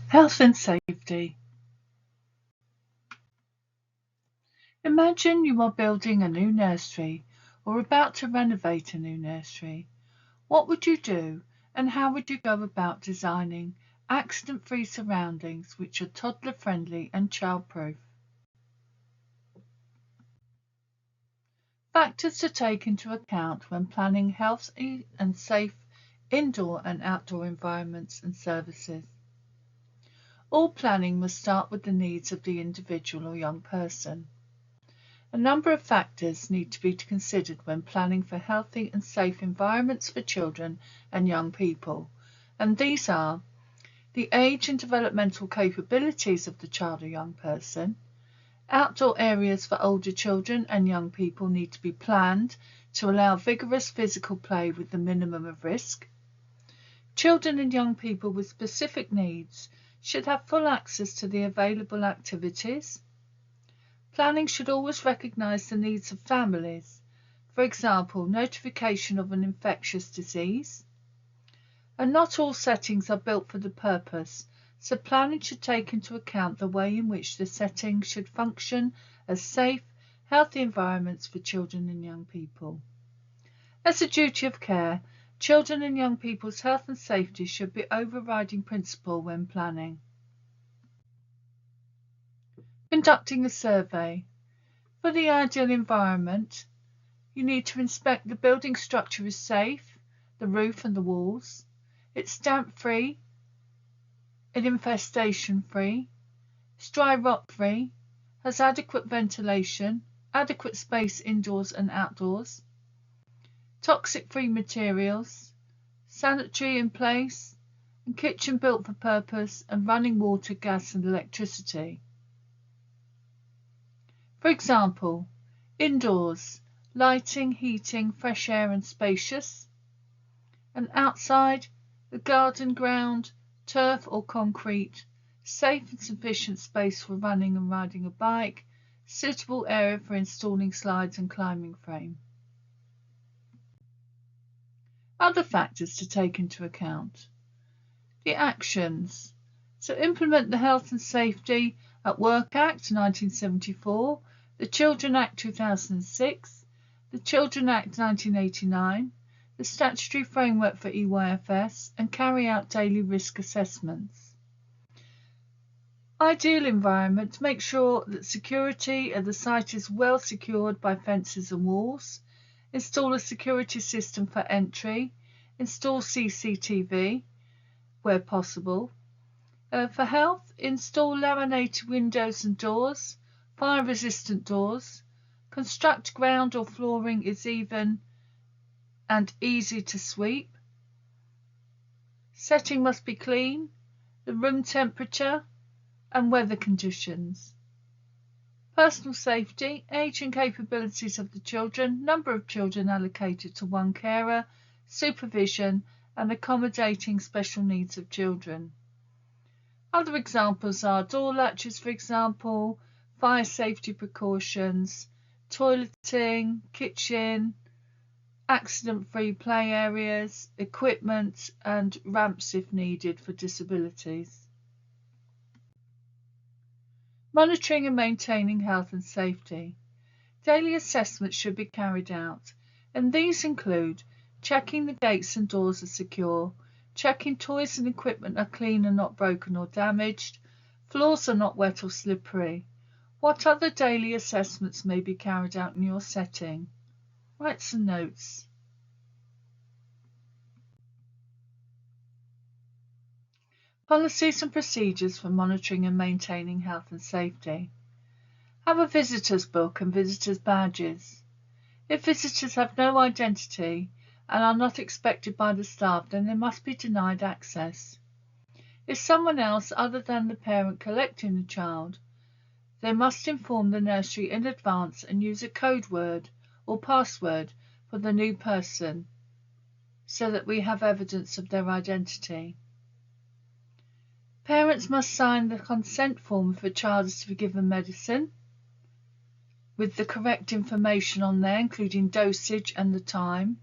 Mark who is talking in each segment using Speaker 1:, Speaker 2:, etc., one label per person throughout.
Speaker 1: Health and safety. Imagine you are building a new nursery or about to renovate a new nursery. What would you do and how would you go about designing accident-free surroundings which are toddler-friendly and child-proof? Factors to take into account when planning healthy and safe indoor and outdoor environments and services. All planning must start with the needs of the individual or young person. A number of factors need to be considered when planning for healthy and safe environments for children and young people, and these are the age and developmental capabilities of the child or young person. Outdoor areas for older children and young people need to be planned to allow vigorous physical play with the minimum of risk. Children and young people with specific needs should have full access to the available activities. Planning should always recognise the needs of families, for example, notification of an infectious disease. And not all settings are built for the purpose, so planning should take into account the way in which the setting should function as safe, healthy environments for children and young people. As a duty of care, children and young people's health and safety should be overriding principle when planning. Conducting a survey. For the ideal environment, you need to inspect the building structure is safe, the roof and the walls, it's damp-free, it's infestation-free, it's dry rot-free, has adequate ventilation, adequate space indoors and outdoors, toxic-free materials, sanitary in place, and kitchen built for purpose and running water, gas and electricity. For example, indoors, lighting, heating, fresh air and spacious, and outside, the garden ground, turf or concrete, safe and sufficient space for running and riding a bike, suitable area for installing slides and climbing frame. Other factors to take into account. The actions. So implement the Health and Safety at Work Act 1974, the Children Act 2006, the Children Act 1989, the statutory framework for EYFS, and carry out daily risk assessments. Ideal environment. Make sure that security at the site is well secured by fences and walls. Install a security system for entry. Install CCTV where possible. For health, install laminated windows and doors, fire-resistant doors. Construct ground or flooring is even and easy to sweep. Setting must be clean, the room temperature and weather conditions. Personal safety, age and capabilities of the children, number of children allocated to one carer, supervision and accommodating special needs of children. Other examples are door latches, for example, fire safety precautions, toileting, kitchen, accident-free play areas, equipment and ramps if needed for disabilities. Monitoring and maintaining health and safety. Daily assessments should be carried out, and these include checking the gates and doors are secure, checking toys and equipment are clean and not broken or damaged, floors are not wet or slippery. What other daily assessments may be carried out in your setting? Write some notes. Policies and procedures for monitoring and maintaining health and safety. Have a visitor's book and visitor's badges. If visitors have no identity and are not expected by the staff, then they must be denied access. If someone else other than the parent collecting the child, they must inform the nursery in advance and use a code word or password for the new person so that we have evidence of their identity. Parents must sign the consent form if a child is to be given medicine with the correct information on there, including dosage and the time.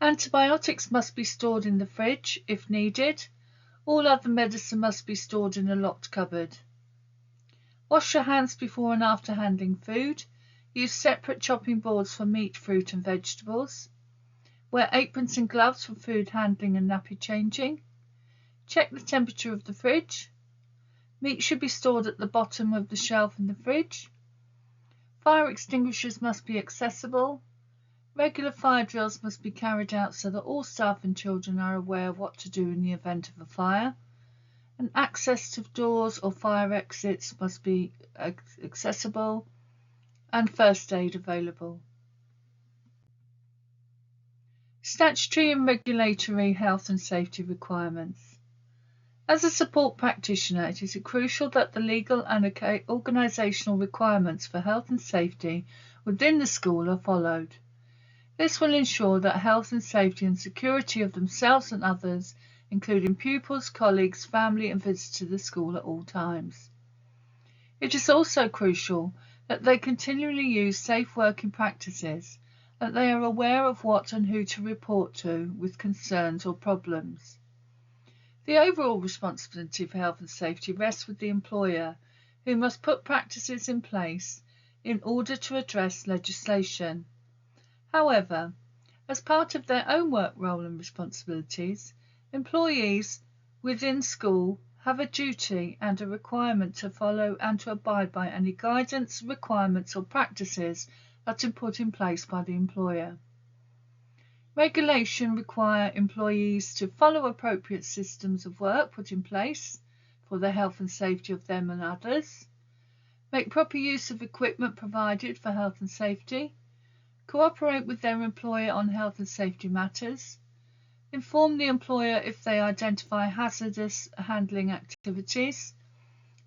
Speaker 1: Antibiotics must be stored in the fridge if needed, All other medicine must be stored in a locked cupboard. Wash your hands before and after handling food. Use separate chopping boards for meat, fruit and vegetables. Wear aprons and gloves for food handling and nappy changing. Check the temperature of the fridge. Meat should be stored at the bottom of the shelf in the fridge. Fire extinguishers must be accessible. Regular fire drills must be carried out so that all staff and children are aware of what to do in the event of a fire. And access to doors or fire exits must be accessible and first aid available. Statutory and regulatory health and safety requirements. As a support practitioner, it is crucial that the legal and organisational requirements for health and safety within the school are followed. This will ensure that health and safety and security of themselves and others, including pupils, colleagues, family and visitors to the school at all times. It is also crucial that they continually use safe working practices, that they are aware of what and who to report to with concerns or problems. The overall responsibility for health and safety rests with the employer, who must put practices in place in order to address legislation. However, as part of their own work role and responsibilities, employees within school have a duty and a requirement to follow and to abide by any guidance, requirements or practices that are put in place by the employer. Regulation require employees to follow appropriate systems of work put in place for the health and safety of them and others, make proper use of equipment provided for health and safety, cooperate with their employer on health and safety matters, inform the employer if they identify hazardous handling activities,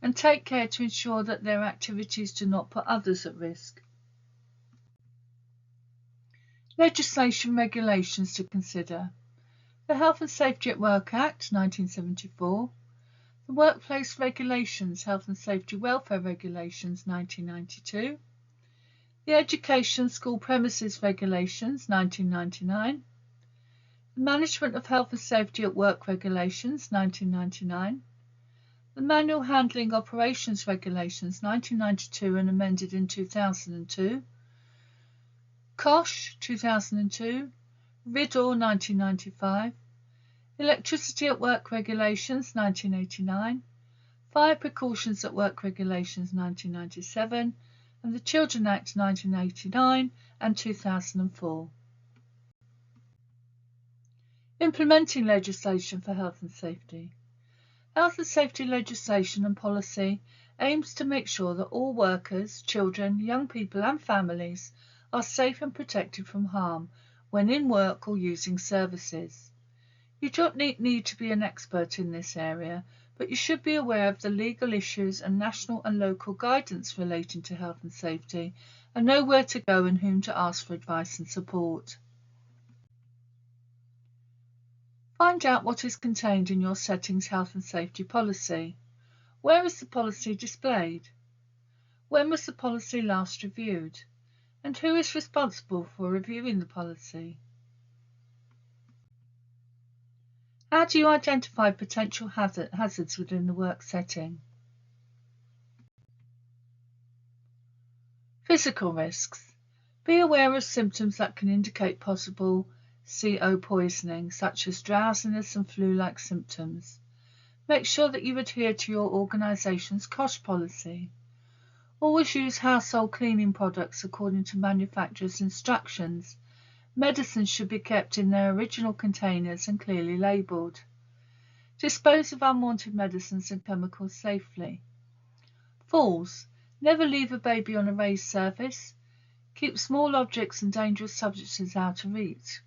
Speaker 1: and take care to ensure that their activities do not put others at risk. Legislation regulations to consider. The Health and Safety at Work Act 1974, the Workplace Regulations, Health and Safety Welfare Regulations 1992, the Education School Premises Regulations 1999, the Management of Health and Safety at Work Regulations 1999, the Manual Handling Operations Regulations 1992 and amended in 2002, COSH 2002, VIDOR 1995, Electricity at Work Regulations 1989, Fire Precautions at Work Regulations 1997, and the Children Act 1989 and 2004. Implementing legislation for health and safety. Health and safety legislation and policy aims to make sure that all workers, children, young people and families are safe and protected from harm when in work or using services. You don't need to be an expert in this area, but you should be aware of the legal issues and national and local guidance relating to health and safety and know where to go and whom to ask for advice and support. Find out what is contained in your setting's health and safety policy. Where is the policy displayed? When was the policy last reviewed? And who is responsible for reviewing the policy? How do you identify potential hazards within the work setting? Physical risks. Be aware of symptoms that can indicate possible CO poisoning, such as drowsiness and flu-like symptoms. Make sure that you adhere to your organisation's COSH policy. Always use household cleaning products according to manufacturer's instructions. Medicines should be kept in their original containers and clearly labelled. Dispose of unwanted medicines and chemicals safely. Falls. Never leave a baby on a raised surface. Keep small objects and dangerous substances out of reach.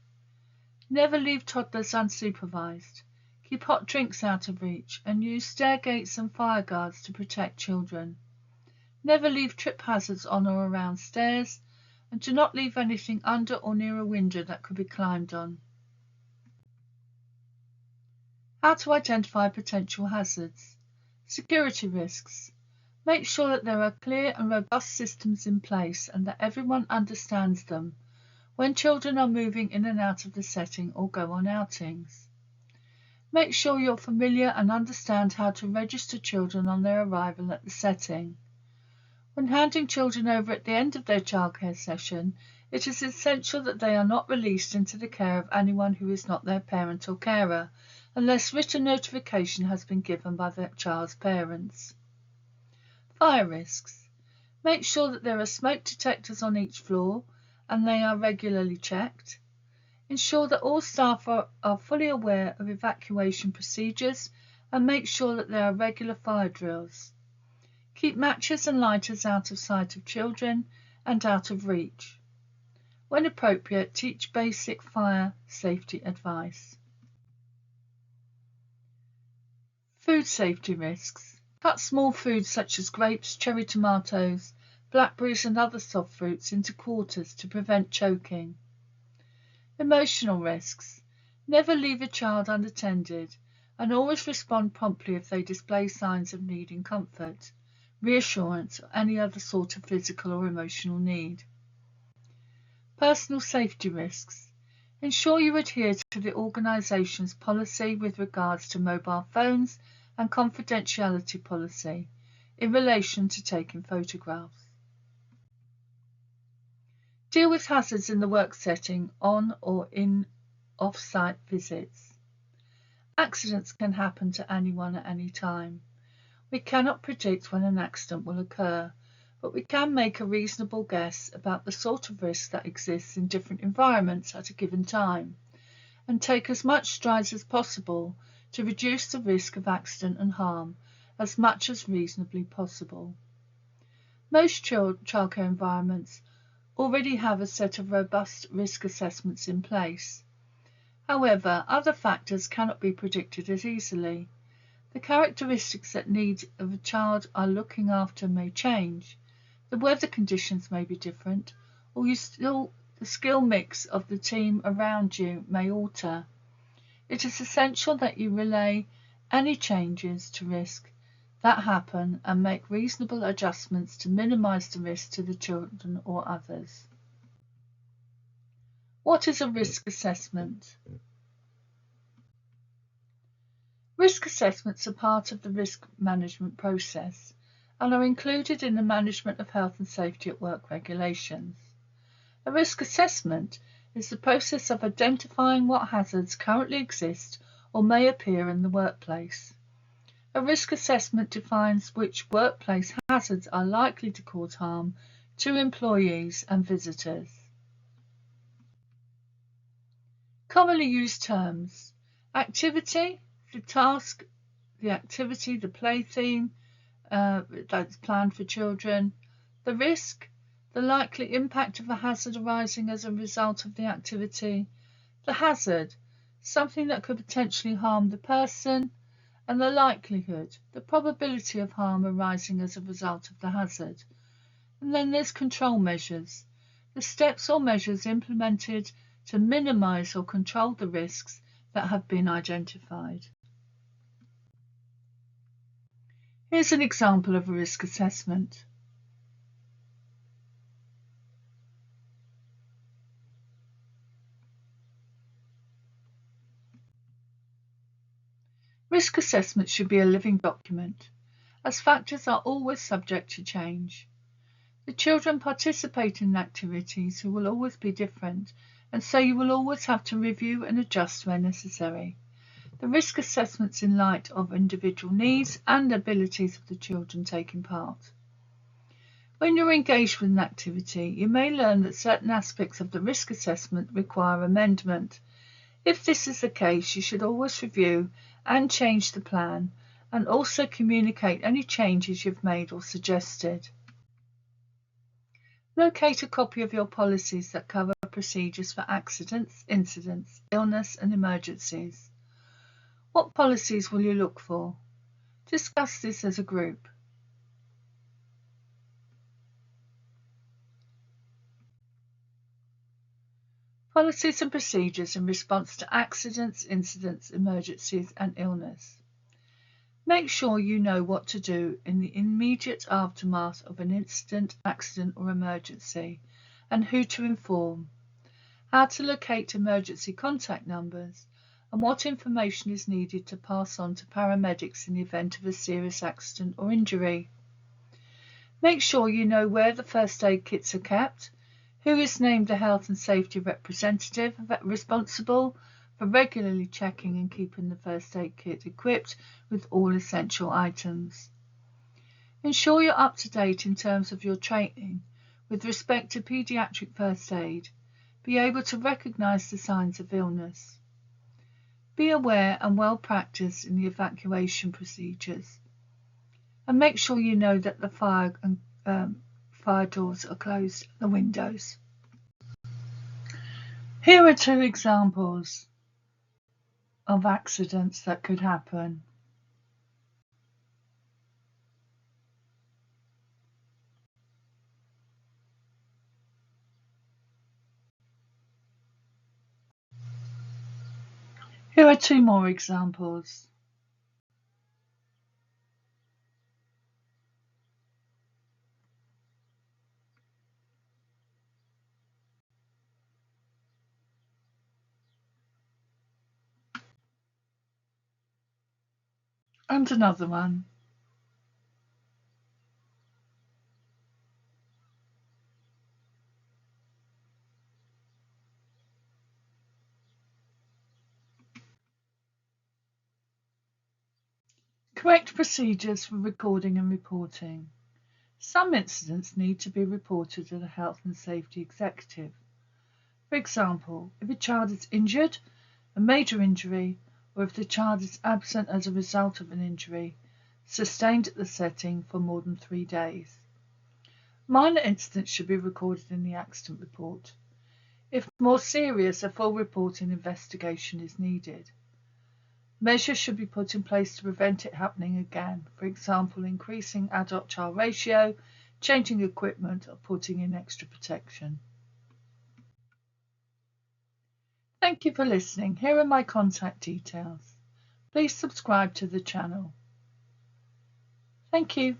Speaker 1: Never leave toddlers unsupervised. Keep hot drinks out of reach and use stair gates and fire guards to protect children. Never leave trip hazards on or around stairs, and do not leave anything under or near a window that could be climbed on. How to identify potential hazards. Security risks. Make sure that there are clear and robust systems in place and that everyone understands them when children are moving in and out of the setting or go on outings. Make sure you're familiar and understand how to register children on their arrival at the setting. When handing children over at the end of their childcare session, it is essential that they are not released into the care of anyone who is not their parent or carer, unless written notification has been given by the child's parents. Fire risks. Make sure that there are smoke detectors on each floor and they are regularly checked. Ensure that all staff are fully aware of evacuation procedures and make sure that there are regular fire drills. Keep matches and lighters out of sight of children and out of reach. When appropriate, teach basic fire safety advice. Food safety risks. Cut small foods such as grapes, cherry tomatoes, blackberries and other soft fruits into quarters to prevent choking. Emotional risks. Never leave a child unattended and always respond promptly if they display signs of needing comfort, reassurance, or any other sort of physical or emotional need. Personal safety risks. Ensure you adhere to the organisation's policy with regards to mobile phones and confidentiality policy in relation to taking photographs. Deal with hazards in the work setting on or in off-site visits. Accidents can happen to anyone at any time. We cannot predict when an accident will occur, but we can make a reasonable guess about the sort of risk that exists in different environments at a given time, and take as much strides as possible to reduce the risk of accident and harm as much as reasonably possible. Most childcare environments already have a set of robust risk assessments in place. However, other factors cannot be predicted as easily. The characteristics that needs of a child are looking after may change, the weather conditions may be different, or the skill mix of the team around you may alter. It is essential that you relay any changes to risk that happen and make reasonable adjustments to minimize the risk to the children or others. What is a risk assessment? Risk assessments are part of the risk management process and are included in the Management of Health and Safety at Work regulations. A risk assessment is the process of identifying what hazards currently exist or may appear in the workplace. A risk assessment defines which workplace hazards are likely to cause harm to employees and visitors. Commonly used terms: activity, the task, the activity, the play theme that's planned for children; the risk, the likely impact of a hazard arising as a result of the activity; the hazard, something that could potentially harm the person; and the likelihood, the probability of harm arising as a result of the hazard. And then there's control measures, the steps or measures implemented to minimize or control the risks that have been identified. Here's an example of a risk assessment. Risk assessment should be a living document, as factors are always subject to change. The children participate in activities who will always be different, and so you will always have to review and adjust where necessary. The risk assessments in light of individual needs and abilities of the children taking part. When you're engaged with an activity, you may learn that certain aspects of the risk assessment require amendment. If this is the case, you should always review and change the plan, and also communicate any changes you've made or suggested. Locate a copy of your policies that cover procedures for accidents, incidents, illness, and emergencies. What policies will you look for? Discuss this as a group. Policies and procedures in response to accidents, incidents, emergencies, and illness. Make sure you know what to do in the immediate aftermath of an incident, accident, or emergency, and who to inform, how to locate emergency contact numbers, and what information is needed to pass on to paramedics in the event of a serious accident or injury. Make sure you know where the first aid kits are kept, who is named the health and safety representative responsible for regularly checking and keeping the first aid kit equipped with all essential items. Ensure you're up to date in terms of your training with respect to paediatric first aid. Be able to recognise the signs of illness. Be aware and well practiced in the evacuation procedures. And make sure you know that the fire doors are closed, the windows. Here are 2 examples of accidents that could happen. Here are 2 more examples. And another one. Correct procedures for recording and reporting. Some incidents need to be reported to the health and safety executive. For example, if a child is injured, a major injury, or if the child is absent as a result of an injury sustained at the setting for more than 3 days. Minor incidents should be recorded in the accident report. If more serious, a full report and investigation is needed. Measures should be put in place to prevent it happening again, for example, increasing adult-child ratio, changing equipment, or putting in extra protection. Thank you for listening. Here are my contact details. Please subscribe to the channel. Thank you.